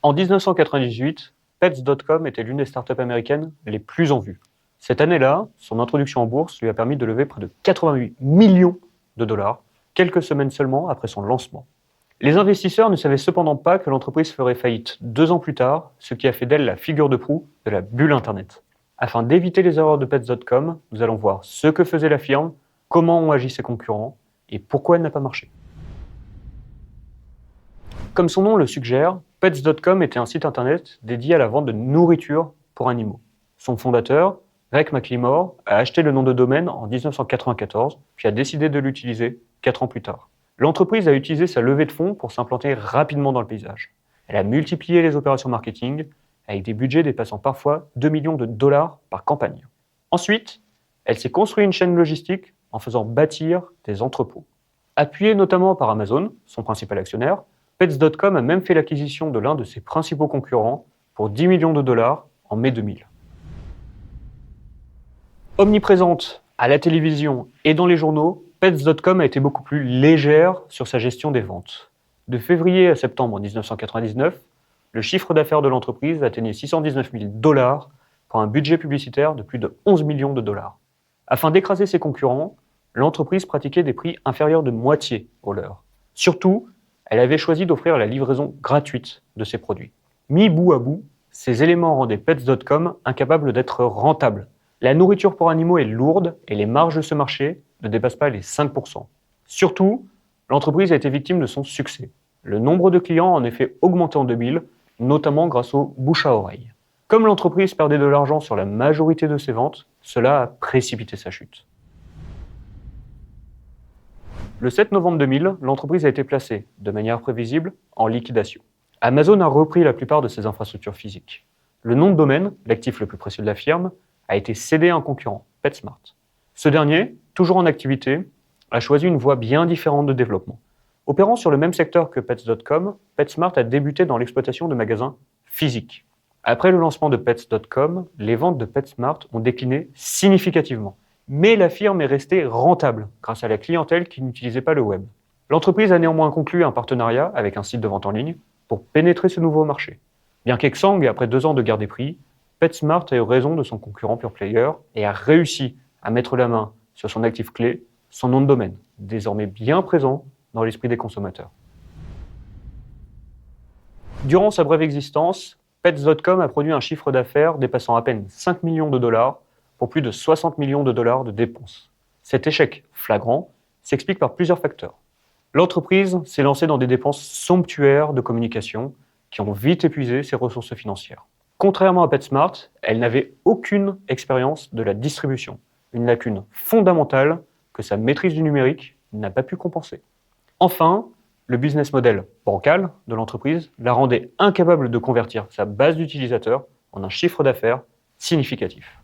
En 1998, Pets.com était l'une des startups américaines les plus en vue. Cette année-là, son introduction en bourse lui a permis de lever près de 88 millions de dollars, quelques semaines seulement après son lancement. Les investisseurs ne savaient cependant pas que l'entreprise ferait faillite 2 ans plus tard, ce qui a fait d'elle la figure de proue de la bulle Internet. Afin d'éviter les erreurs de Pets.com, nous allons voir ce que faisait la firme, comment ont agi ses concurrents et pourquoi elle n'a pas marché. Comme son nom le suggère, Pets.com était un site internet dédié à la vente de nourriture pour animaux. Son fondateur, Greg McLemore, a acheté le nom de domaine en 1994, puis a décidé de l'utiliser 4 ans plus tard. L'entreprise a utilisé sa levée de fonds pour s'implanter rapidement dans le paysage. Elle a multiplié les opérations marketing, avec des budgets dépassant parfois 2 millions de dollars par campagne. Ensuite, elle s'est construit une chaîne logistique en faisant bâtir des entrepôts. Appuyée notamment par Amazon, son principal actionnaire, Pets.com a même fait l'acquisition de l'un de ses principaux concurrents pour 10 millions de dollars en mai 2000. Omniprésente à la télévision et dans les journaux, Pets.com a été beaucoup plus légère sur sa gestion des ventes. De février à septembre 1999, le chiffre d'affaires de l'entreprise atteignait 619 000 dollars pour un budget publicitaire de plus de 11 millions de dollars. Afin d'écraser ses concurrents, l'entreprise pratiquait des prix inférieurs de moitié au leur. Surtout, elle avait choisi d'offrir la livraison gratuite de ses produits. Mis bout à bout, ces éléments rendaient Pets.com incapable d'être rentable. La nourriture pour animaux est lourde et les marges de ce marché ne dépassent pas les 5%. Surtout, l'entreprise a été victime de son succès. Le nombre de clients a en effet augmenté en 2000, notamment grâce au bouche à oreille. Comme l'entreprise perdait de l'argent sur la majorité de ses ventes, cela a précipité sa chute. Le 7 novembre 2000, l'entreprise a été placée, de manière prévisible, en liquidation. Amazon a repris la plupart de ses infrastructures physiques. Le nom de domaine, l'actif le plus précieux de la firme, a été cédé à un concurrent, PetSmart. Ce dernier, toujours en activité, a choisi une voie bien différente de développement. Opérant sur le même secteur que Pets.com, PetSmart a débuté dans l'exploitation de magasins physiques. Après le lancement de Pets.com, les ventes de PetSmart ont décliné significativement. Mais la firme est restée rentable grâce à la clientèle qui n'utilisait pas le web. L'entreprise a néanmoins conclu un partenariat avec un site de vente en ligne pour pénétrer ce nouveau marché. Bien qu'exsangue après 2 ans de guerre des prix, PetSmart a eu raison de son concurrent Pure Player et a réussi à mettre la main sur son actif clé, son nom de domaine, désormais bien présent dans l'esprit des consommateurs. Durant sa brève existence, Pets.com a produit un chiffre d'affaires dépassant à peine 5 millions de dollars pour plus de 60 millions de dollars de dépenses. Cet échec flagrant s'explique par plusieurs facteurs. L'entreprise s'est lancée dans des dépenses somptuaires de communication qui ont vite épuisé ses ressources financières. Contrairement à PetSmart, elle n'avait aucune expérience de la distribution, une lacune fondamentale que sa maîtrise du numérique n'a pas pu compenser. Enfin, le business model bancal de l'entreprise la rendait incapable de convertir sa base d'utilisateurs en un chiffre d'affaires significatif.